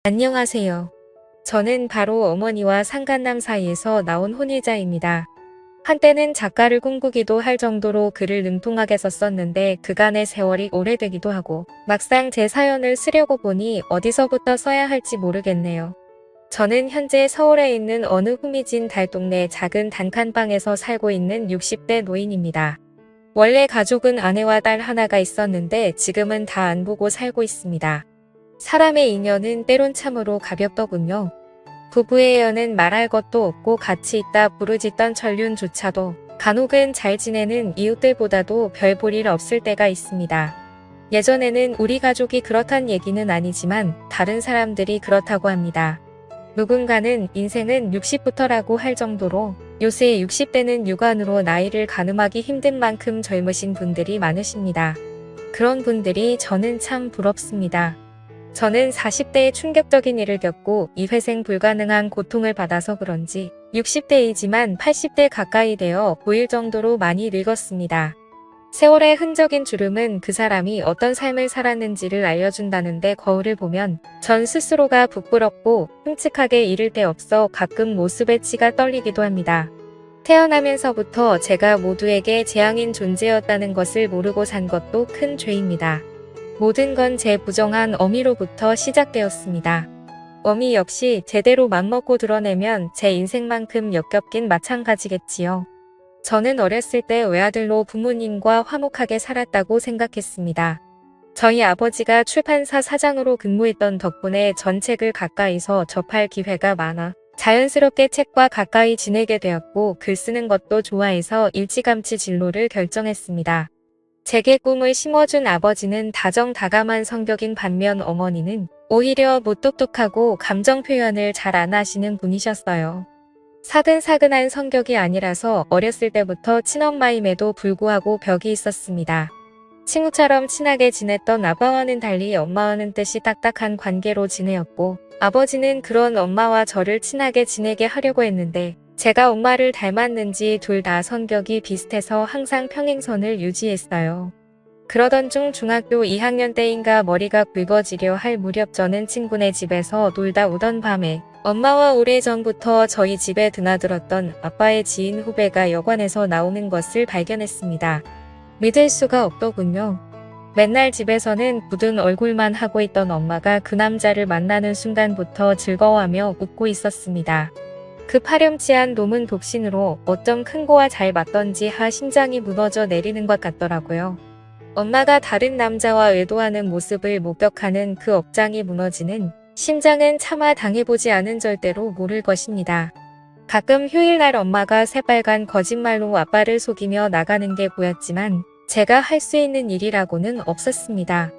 안녕하세요. 저는 바로 어머니와 상간남 사이에서 나온 혼일자입니다. 한때는 작가를 꿈꾸기도 할 정도로 글을 능통하게 썼었는데 그간의 세월이 오래되기도 하고 막상 제 사연을 쓰려고 보니 어디서부터 써야 할지 모르겠네요. 저는 현재 서울에 있는 어느 후미진 달동네 작은 단칸방에서 살고 있는 60대 노인입니다. 원래 가족은 아내와 딸 하나가 있었는데 지금은 다 안 보고 살고 있습니다. 사람의 인연은 때론 참으로 가볍더군요. 부부의 연은 말할 것도 없고 같이 있다 부르짖던 천륜조차도 간혹은 잘 지내는 이웃들보다도 별 볼 일 없을 때가 있습니다. 예전에는 우리 가족이 그렇단 얘기는 아니지만 다른 사람들이 그렇다고 합니다. 누군가는 인생은 60부터라고 할 정도로 요새 60대는 육안으로 나이를 가늠하기 힘든 만큼 젊으신 분들이 많으십니다. 그런 분들이 저는 참 부럽습니다. 저는 40대에 충격적인 일을 겪고 이 회생 불가능한 고통을 받아서 그런지 60대이지만 80대 가까이 되어 보일 정도로 많이 늙었습니다. 세월의 흔적인 주름은 그 사람이 어떤 삶을 살았는지를 알려준다는데 거울을 보면 전 스스로가 부끄럽고 흉측하게 이를 데 없어 가끔 모습에 치가 떨리기도 합니다. 태어나면서부터 제가 모두에게 재앙인 존재였다는 것을 모르고 산 것도 큰 죄입니다. 모든 건 제 부정한 어미로부터 시작되었습니다. 어미 역시 제대로 맘먹고 드러내면 제 인생만큼 역겹긴 마찬가지겠지요. 저는 어렸을 때 외아들로 부모님과 화목하게 살았다고 생각했습니다. 저희 아버지가 출판사 사장으로 근무했던 덕분에 전 책을 가까이서 접할 기회가 많아 자연스럽게 책과 가까이 지내게 되었고 글 쓰는 것도 좋아해서 일찌감치 진로를 결정했습니다. 제게 꿈을 심어준 아버지는 다정다감한 성격인 반면 어머니는 오히려 무뚝뚝하고 감정 표현을 잘 안 하시는 분이셨어요. 사근사근한 성격이 아니라서 어렸을 때부터 친엄마임에도 불구하고 벽이 있었습니다. 친구처럼 친하게 지냈던 아빠와는 달리 엄마와는 뜻이 딱딱한 관계로 지내었고 아버지는 그런 엄마와 저를 친하게 지내게 하려고 했는데 제가 엄마를 닮았는지 둘 다 성격이 비슷해서 항상 평행선을 유지했어요. 그러던 중 중학교 2학년 때인가 머리가 굵어지려 할 무렵 저는 친구네 집에서 놀다 오던 밤에 엄마와 오래전부터 저희 집에 드나들었던 아빠의 지인 후배가 여관에서 나오는 것을 발견했습니다. 믿을 수가 없더군요. 맨날 집에서는 굳은 얼굴만 하고 있던 엄마가 그 남자를 만나는 순간부터 즐거워하며 웃고 있었습니다. 그 파렴치한 놈은 독신으로 어쩜 큰 거와 잘 맞던지 심장이 무너져 내리는 것 같더라고요. 엄마가 다른 남자와 외도하는 모습을 목격하는 그 억장이 무너지는 심장은 차마 당해보지 않은 절대로 모를 것입니다. 가끔 휴일날 엄마가 새빨간 거짓말로 아빠를 속이며 나가는 게 보였지만 제가 할 수 있는 일이라고는 없었습니다.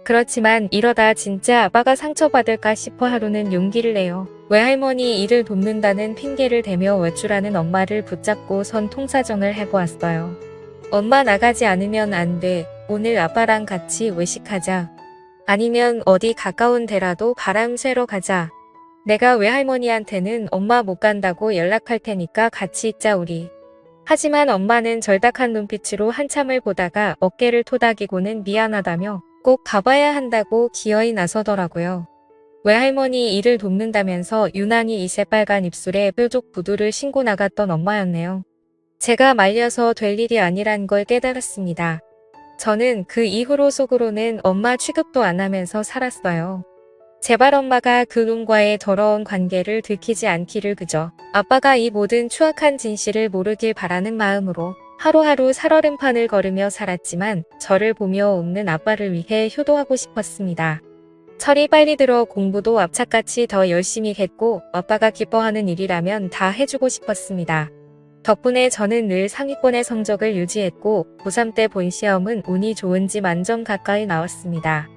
그렇지만 이러다 진짜 아빠가 상처받을까 싶어 하루는 용기를 내요. 외할머니 일을 돕는다는 핑계를 대며 외출하는 엄마를 붙잡고 선 통사정을 해보았어요. 엄마 나가지 않으면 안 돼. 오늘 아빠랑 같이 외식하자. 아니면 어디 가까운 데라도 바람 쐬러 가자. 내가 외할머니한테는 엄마 못 간다고 연락할 테니까 같이 있자 우리. 하지만 엄마는 절박한 눈빛으로 한참을 보다가 어깨를 토닥이고는 미안하다며 꼭 가봐야 한다고 기어이 나서더라고요. 외할머니 일을 돕는다면서 유난히 이 새빨간 입술에 뾰족 구두를 신고 나갔던 엄마였네요. 제가 말려서 될 일이 아니란 걸 깨달았습니다. 저는 그 이후로 속으로는 엄마 취급도 안 하면서 살았어요. 제발 엄마가 그 놈과의 더러운 관계를 들키지 않기를 그저 아빠가 이 모든 추악한 진실을 모르길 바라는 마음으로 하루하루 살얼음판을 걸으며 살았지만 저를 보며 웃는 아빠를 위해 효도하고 싶었습니다. 철이 빨리 들어 공부도 앞차같이 더 열심히 했고 아빠가 기뻐하는 일이라면 다 해주고 싶었습니다. 덕분에 저는 늘 상위권의 성적을 유지했고 고3 때 본 시험은 운이 좋은지 만점 가까이 나왔습니다.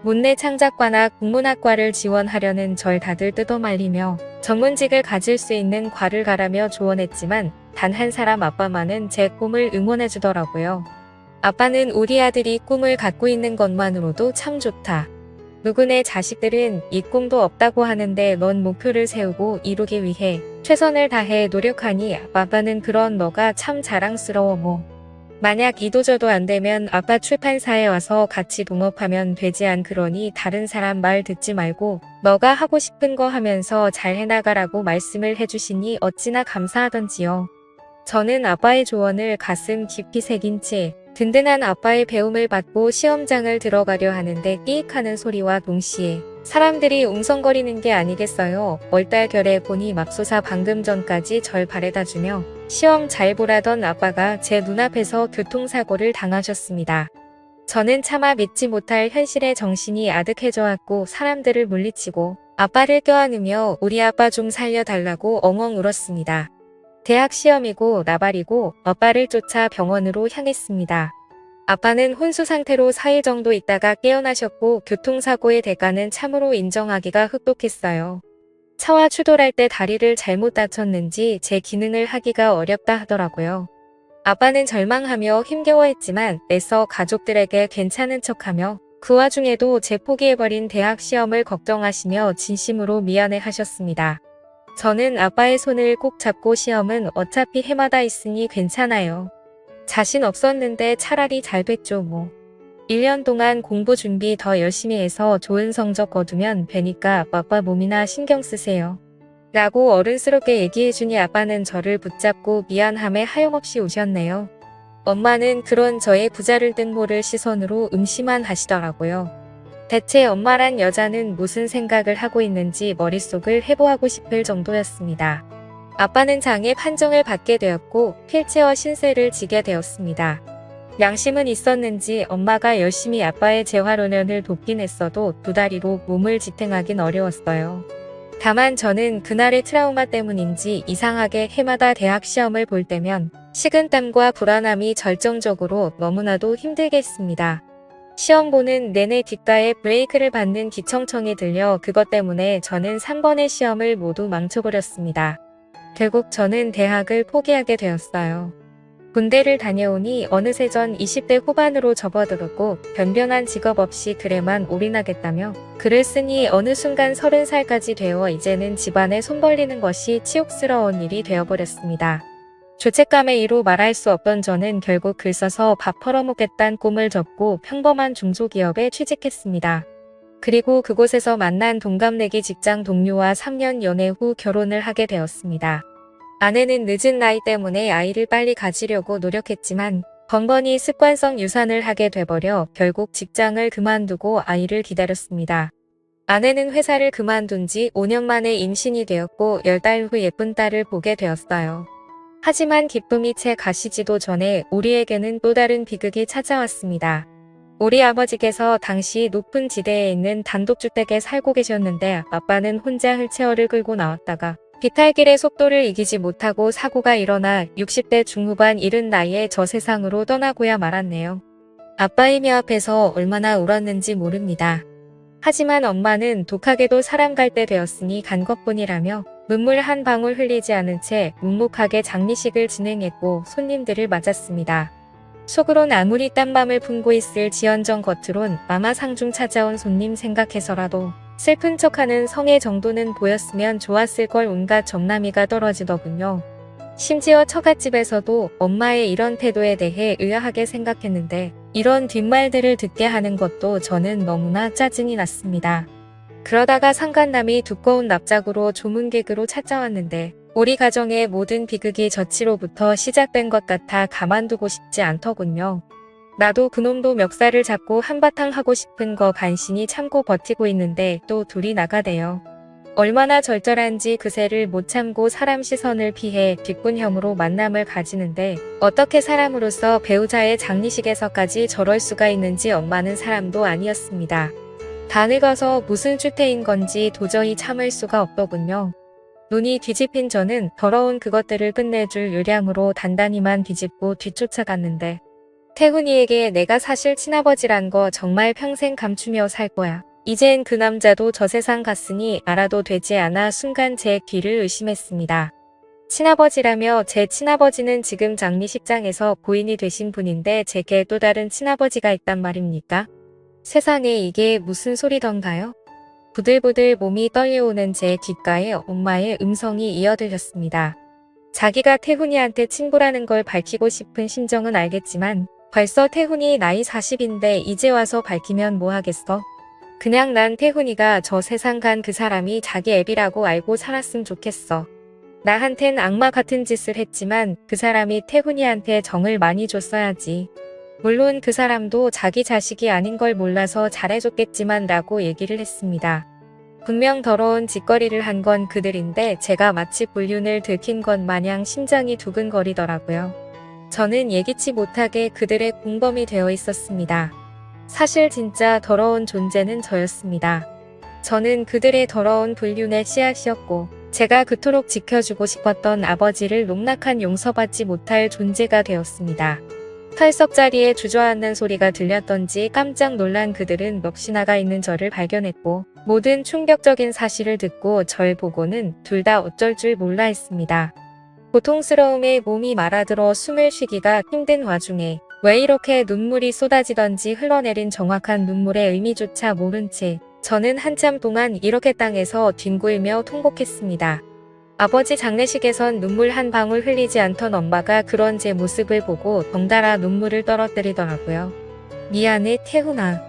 문내 창작과나 국문학과를 지원하려는 절 다들 뜯어말리며 전문직을 가질 수 있는 과를 가라며 조언했지만 단 한 사람 아빠만은 제 꿈을 응원해주더라고요. 아빠는 우리 아들이 꿈을 갖고 있는 것만으로도 참 좋다. 누구네 자식들은 이 꿈도 없다고 하는데 넌 목표를 세우고 이루기 위해 최선을 다해 노력하니 아빠는 그런 너가 참 자랑스러워 뭐. 만약 이도저도 안 되면 아빠 출판사에 와서 같이 동업하면 되지 안 그러니 다른 사람 말 듣지 말고 너가 하고 싶은 거 하면서 잘 해나가라고 말씀을 해주시니 어찌나 감사하던지요. 저는 아빠의 조언을 가슴 깊이 새긴 채 든든한 아빠의 배움을 받고 시험장을 들어가려 하는데 끼익하는 소리와 동시에 사람들이 웅성거리는 게 아니겠어요. 얼떨결에 보니 맙소사 방금 전까지 절 바래다주며 시험 잘 보라던 아빠가 제 눈앞에서 교통사고를 당하셨습니다. 저는 차마 믿지 못할 현실에 정신이 아득해져 왔고 사람들을 물리치고 아빠를 껴안으며 우리 아빠 좀 살려달라고 엉엉 울었습니다. 대학 시험이고 나발이고 아빠를 쫓아 병원으로 향했습니다. 아빠는 혼수 상태로 4일 정도 있다가 깨어나셨고 교통사고의 대가는 참으로 인정하기가 흡독했어요. 차와 추돌할 때 다리를 잘못 다쳤는지 제 기능을 하기가 어렵다 하더라고요. 아빠는 절망하며 힘겨워했지만 애써 가족들에게 괜찮은 척하며 그 와중에도 제 포기해버린 대학 시험을 걱정하시며 진심으로 미안해하셨습니다. 저는 아빠의 손을 꼭 잡고 시험은 어차피 해마다 있으니 괜찮아요. 자신 없었는데 차라리 잘 됐죠 뭐. 1년 동안 공부 준비 더 열심히 해서 좋은 성적 거두면 되니까 아빠 몸이나 신경 쓰세요. 라고 어른스럽게 얘기해주니 아빠는 저를 붙잡고 미안함에 하염없이 우셨네요. 엄마는 그런 저의 부자를 뜬 모를 시선으로 음시만 하시더라고요. 대체 엄마란 여자는 무슨 생각을 하고 있는지 머릿속을 해부하고 싶을 정도였습니다. 아빠는 장애 판정을 받게 되었고 휠체어 신세를 지게 되었습니다. 양심은 있었는지 엄마가 열심히 아빠의 재활원을 돕긴 했어도 두 다리로 몸을 지탱하긴 어려웠어요. 다만 저는 그날의 트라우마 때문인지 이상하게 해마다 대학 시험을 볼 때면 식은땀과 불안함이 절정적으로 너무나도 힘들게 했습니다. 시험 보는 내내 뒷가에 브레이크를 밟는 기청청이 들려 그것 때문에 저는 3번의 시험을 모두 망쳐버렸습니다. 결국 저는 대학을 포기하게 되었어요. 군대를 다녀오니 어느새 전 20대 후반으로 접어들었고 변변한 직업 없이 글에만 올인하겠다며 글을 쓰니 어느 순간 30살까지 되어 이제는 집안에 손 벌리는 것이 치욕스러운 일이 되어버렸습니다. 죄책감에 이루 말할 수 없던 저는 결국 글 써서 밥 벌어먹겠다는 꿈을 접고 평범한 중소기업에 취직했습니다. 그리고 그곳에서 만난 동갑내기 직장 동료와 3년 연애 후 결혼을 하게 되었습니다. 아내는 늦은 나이 때문에 아이를 빨리 가지려고 노력했지만 번번이 습관성 유산을 하게 돼버려 결국 직장을 그만두고 아이를 기다렸습니다. 아내는 회사를 그만둔 지 5년 만에 임신이 되었고 10달 후 예쁜 딸을 보게 되었어요. 하지만 기쁨이 채 가시지도 전에 우리에게는 또 다른 비극이 찾아왔습니다. 우리 아버지께서 당시 높은 지대에 있는 단독주택에 살고 계셨는데 아빠는 혼자 휠체어를 끌고 나왔다가 비탈길의 속도를 이기지 못하고 사고가 일어나 60대 중후반 이른 나이에 저 세상으로 떠나고야 말았네요. 아빠의 며 앞에서 얼마나 울었는지 모릅니다. 하지만 엄마는 독하게도 사람 갈 때 되었으니 간 것뿐이라며 눈물 한 방울 흘리지 않은 채 묵묵하게 장례식을 진행했고 손님들을 맞았습니다. 속으론 아무리 딴맘을 품고 있을지언정 겉으론 마마 상중 찾아온 손님 생각해서라도 슬픈 척하는 성의 정도는 보였으면 좋았을 걸 온갖 점남이가 떨어지더군요. 심지어 처갓집에서도 엄마의 이런 태도에 대해 의아하게 생각했는데 이런 뒷말들을 듣게 하는 것도 저는 너무나 짜증이 났습니다. 그러다가 상간남이 두꺼운 납작으로 조문객으로 찾아왔는데 우리 가정의 모든 비극이 저치로부터 시작된 것 같아 가만두고 싶지 않더군요. 나도 그놈도 멱살을 잡고 한바탕 하고 싶은 거 간신히 참고 버티고 있는데 또 둘이 나가대요. 얼마나 절절한지 그새를 못 참고 사람 시선을 피해 뒷분혐으로 만남을 가지는데 어떻게 사람으로서 배우자의 장례식에서까지 저럴 수가 있는지 엄마는 사람도 아니었습니다. 다 늙어서 무슨 추태인 건지 도저히 참을 수가 없더군요. 눈이 뒤집힌 저는 더러운 그것들을 끝내줄 요량으로 단단히만 뒤집고 뒤쫓아갔는데 태훈이에게 내가 사실 친아버지란 거 정말 평생 감추며 살 거야. 이젠 그 남자도 저 세상 갔으니 알아도 되지 않아 순간 제 귀를 의심했습니다. 친아버지라며 제 친아버지는 지금 장례식장에서 고인이 되신 분인데 제게 또 다른 친아버지가 있단 말입니까? 세상에 이게 무슨 소리던가요? 부들부들 몸이 떨려오는 제 귓가에 엄마의 음성이 이어들렸습니다. 자기가 태훈이한테 친구라는 걸 밝히고 싶은 심정은 알겠지만 벌써 태훈이 나이 40인데 이제 와서 밝히면 뭐 하겠어? 그냥 난 태훈이가 저 세상 간 그 사람이 자기 애비라고 알고 살았으면 좋겠어. 나한텐 악마 같은 짓을 했지만 그 사람이 태훈이한테 정을 많이 줬어야지. 물론 그 사람도 자기 자식이 아닌 걸 몰라서 잘해줬겠지만 라고 얘기를 했습니다. 분명 더러운 짓거리를 한 건 그들인데 제가 마치 불륜을 들킨 것 마냥 심장이 두근거리더라고요. 저는 예기치 못하게 그들의 공범이 되어 있었습니다. 사실 진짜 더러운 존재는 저였습니다. 저는 그들의 더러운 불륜의 씨앗이었고 제가 그토록 지켜주고 싶었던 아버지를 농락한 용서받지 못할 존재가 되었습니다. 털석 자리에 주저앉는 소리가 들렸던지 깜짝 놀란 그들은 넋이 나가 있는 저를 발견했고 모든 충격적인 사실을 듣고 절 보고는 둘 다 어쩔 줄 몰라 했습니다. 고통스러움에 몸이 말아들어 숨을 쉬기가 힘든 와중에 왜 이렇게 눈물이 쏟아지던지 흘러내린 정확한 눈물의 의미조차 모른 채 저는 한참 동안 이렇게 땅에서 뒹굴며 통곡했습니다. 아버지 장례식에선 눈물 한 방울 흘리지 않던 엄마가 그런 제 모습을 보고 덩달아 눈물을 떨어뜨리더라고요. 미안해 태훈아.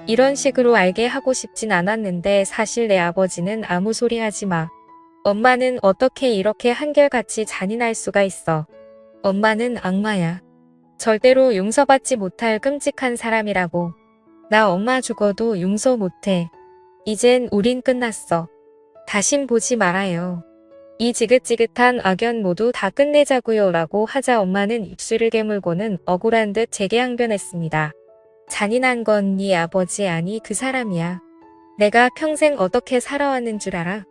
이런 식으로 알게 하고 싶진 않았는데 사실 내 아버지는 아무 소리 하지 마. 엄마는 어떻게 이렇게 한결같이 잔인할 수가 있어. 엄마는 악마야. 절대로 용서받지 못할 끔찍한 사람이라고. 나 엄마 죽어도 용서 못해. 이젠 우린 끝났어. 다신 보지 말아요. 이 지긋지긋한 악연 모두 다 끝내자고요 라고 하자 엄마는 입술을 깨물고는 억울한 듯 제게 항변했습니다. 잔인한 건 네 아버지 아니 그 사람이야. 내가 평생 어떻게 살아왔는 줄 알아?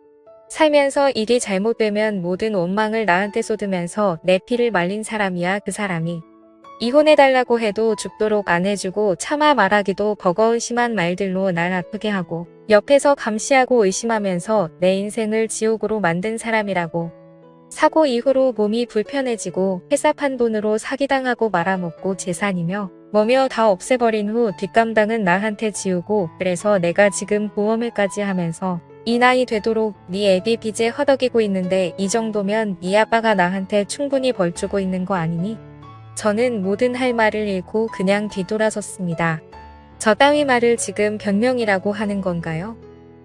살면서 일이 잘못되면 모든 원망을 나한테 쏟으면서 내 피를 말린 사람이야 그 사람이. 이혼해달라고 해도 죽도록 안 해주고 차마 말하기도 버거운 심한 말들로 날 아프게 하고 옆에서 감시하고 의심하면서 내 인생을 지옥으로 만든 사람이라고. 사고 이후로 몸이 불편해지고 회사 판 돈으로 사기당하고 말아먹고 재산이며 뭐며 다 없애버린 후 뒷감당은 나한테 지우고 그래서 내가 지금 보험을까지 하면서 이 나이 되도록 네 애비 빚에 허덕이고 있는데 이 정도면 네 아빠가 나한테 충분히 벌주고 있는 거 아니니? 저는 모든 할 말을 잃고 그냥 뒤돌아섰습니다. 저 따위 말을 지금 변명이라고 하는 건가요?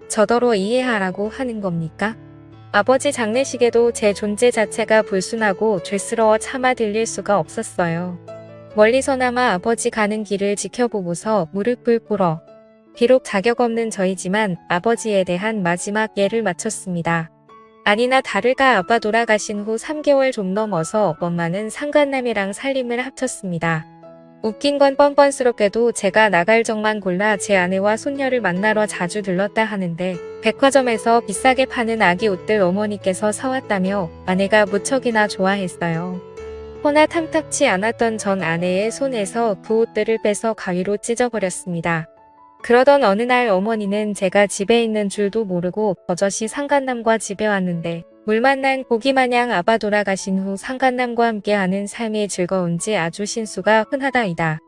저더러 이해하라고 하는 겁니까? 아버지 장례식에도 제 존재 자체가 불순하고 죄스러워 차마 들릴 수가 없었어요. 멀리서나마 아버지 가는 길을 지켜보고서 무릎을 꿇어 비록 자격 없는 저이지만 아버지에 대한 마지막 예를 마쳤습니다. 아니나 다를까 아빠 돌아가신 후 3개월 좀 넘어서 엄마는 상간남이랑 살림을 합쳤습니다. 웃긴 건 뻔뻔스럽게도 제가 나갈 적만 골라 제 아내와 손녀를 만나러 자주 들렀다 하는데 백화점에서 비싸게 파는 아기 옷들 어머니께서 사왔다며 아내가 무척이나 좋아했어요. 허나 탐탁치 않았던 전 아내의 손에서 그 옷들을 빼서 가위로 찢어버렸습니다. 그러던 어느 날 어머니는 제가 집에 있는 줄도 모르고 버젓이 상간남과 집에 왔는데 물 만난 고기 마냥 아빠 돌아가신 후 상간남과 함께하는 삶이 즐거운지 아주 신수가 흔하다이다.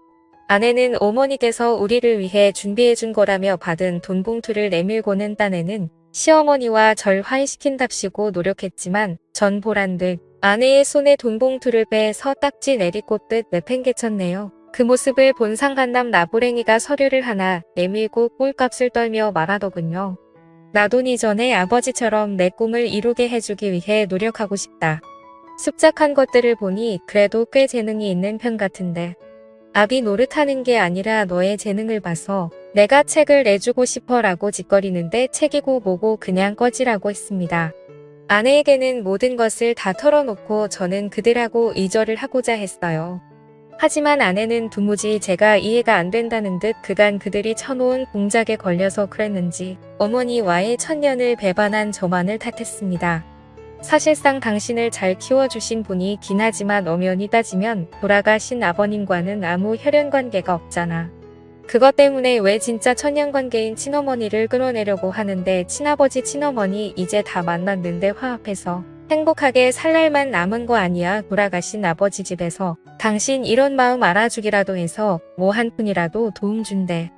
아내는 어머니께서 우리를 위해 준비해준 거라며 받은 돈 봉투를 내밀고는 딴에는 시어머니와 절 화해시킨답시고 노력했지만 전 보란 듯 아내의 손에 돈 봉투를 빼서 딱지 내리꽂듯 내팽개쳤네요. 그 모습을 본 상간남 나부랭이가 서류를 하나 내밀고 꼴값을 떨며 말하더군요. 나 돈 이전에 아버지처럼 내 꿈을 이루게 해주기 위해 노력하고 싶다. 습작한 것들을 보니 그래도 꽤 재능이 있는 편 같은데. 아비 노릇하는 게 아니라 너의 재능을 봐서 내가 책을 내주고 싶어 라고 짓거리는데 책이고 뭐고 그냥 꺼지라고 했습니다. 아내에게는 모든 것을 다 털어놓고 저는 그들하고 이절을 하고자 했어요. 하지만 아내는 도무지 제가 이해가 안 된다는 듯 그간 그들이 쳐놓은 공작에 걸려서 그랬는지 어머니와의 천년을 배반한 저만을 탓했습니다. 사실상 당신을 잘 키워주신 분이 긴 하지만 엄연히 따지면 돌아가신 아버님과는 아무 혈연관계가 없잖아. 그것 때문에 왜 진짜 천년관계인 친어머니를 끌어내려고 하는데 친아버지 친어머니 이제 다 만났는데 화합해서 행복하게 살 날만 남은 거 아니야. 돌아가신 아버지 집에서 당신 이런 마음 알아주기라도 해서 뭐 한 푼이라도 도움 준대.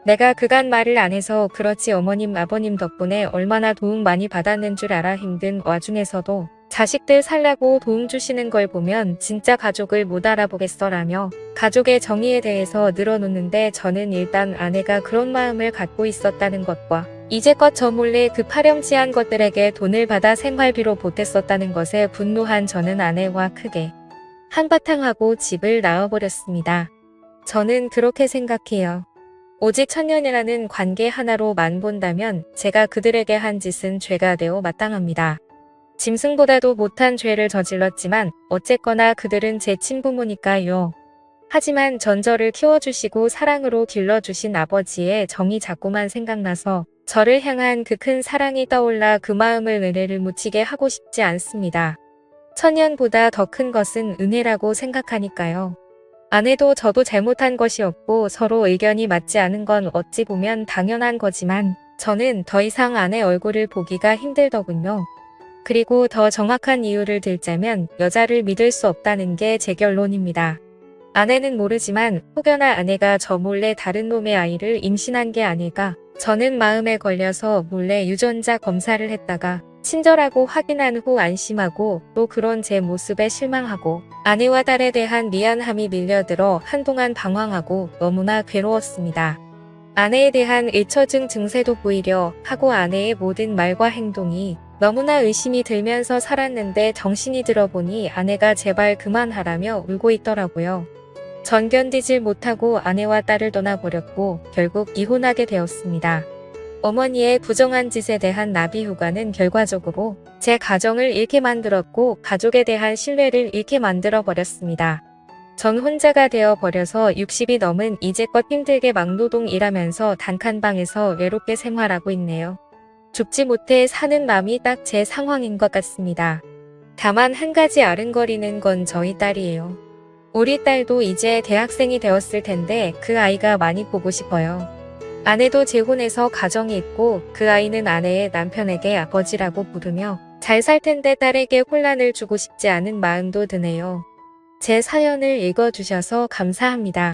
내가 그간 말을 안 해서 그렇지 어머님 아버님 덕분에 얼마나 도움 많이 받았는 줄 알아. 힘든 와중에서도 자식들 살라고 도움 주시는 걸 보면 진짜 가족을 못 알아보겠어라며 가족의 정의에 대해서 늘어놓는데 저는 일단 아내가 그런 마음을 갖고 있었다는 것과 이제껏 저 몰래 그 파렴치한 것들에게 돈을 받아 생활비로 보탰었다는 것에 분노한 저는 아내와 크게 한바탕 하고 집을 나와버렸습니다. 저는 그렇게 생각해요. 오직 천년이라는 관계 하나로만 본다면 제가 그들에게 한 짓은 죄가 되어 마땅합니다. 짐승보다도 못한 죄를 저질렀지만 어쨌거나 그들은 제 친부모니까요. 하지만 전 저를 키워주시고 사랑으로 길러주신 아버지의 정이 자꾸만 생각나서 저를 향한 그 큰 사랑이 떠올라 그 마음을 은혜를 묻히게 하고 싶지 않습니다. 천년보다 더 큰 것은 은혜라고 생각하니까요. 아내도 저도 잘못한 것이 없고 서로 의견이 맞지 않은 건 어찌 보면 당연한 거지만 저는 더 이상 아내 얼굴을 보기가 힘들더군요. 그리고 더 정확한 이유를 들자면 여자를 믿을 수 없다는 게 제 결론입니다. 아내는 모르지만 혹여나 아내가 저 몰래 다른 놈의 아이를 임신한 게 아닐까. 저는 마음에 걸려서 몰래 유전자 검사를 했다가 친절하고 확인한 후 안심하고 또 그런 제 모습에 실망하고 아내와 딸에 대한 미안함이 밀려들어 한동안 방황하고 너무나 괴로웠습니다. 아내에 대한 잊혀진 증세도 보이려 하고 아내의 모든 말과 행동이 너무나 의심이 들면서 살았는데 정신이 들어보니 아내가 제발 그만하라며 울고 있더라고요. 전 견디질 못하고 아내와 딸을 떠나버렸고 결국 이혼하게 되었습니다. 어머니의 부정한 짓에 대한 나비 효과는 결과적으로 제 가정을 잃게 만들었고 가족에 대한 신뢰를 잃게 만들어 버렸습니다. 전 혼자가 되어 버려서 60이 넘은 이제껏 힘들게 막노동 일하면서 단칸방에서 외롭게 생활하고 있네요. 죽지 못해 사는 마음이 딱 제 상황인 것 같습니다. 다만 한 가지 아른거리는 건 저희 딸이에요. 우리 딸도 이제 대학생이 되었을 텐데 그 아이가 많이 보고 싶어요. 아내도 재혼해서 가정이 있고 그 아이는 아내의 남편에게 아버지라고 부르며 잘 살 텐데 딸에게 혼란을 주고 싶지 않은 마음도 드네요. 제 사연을 읽어주셔서 감사합니다.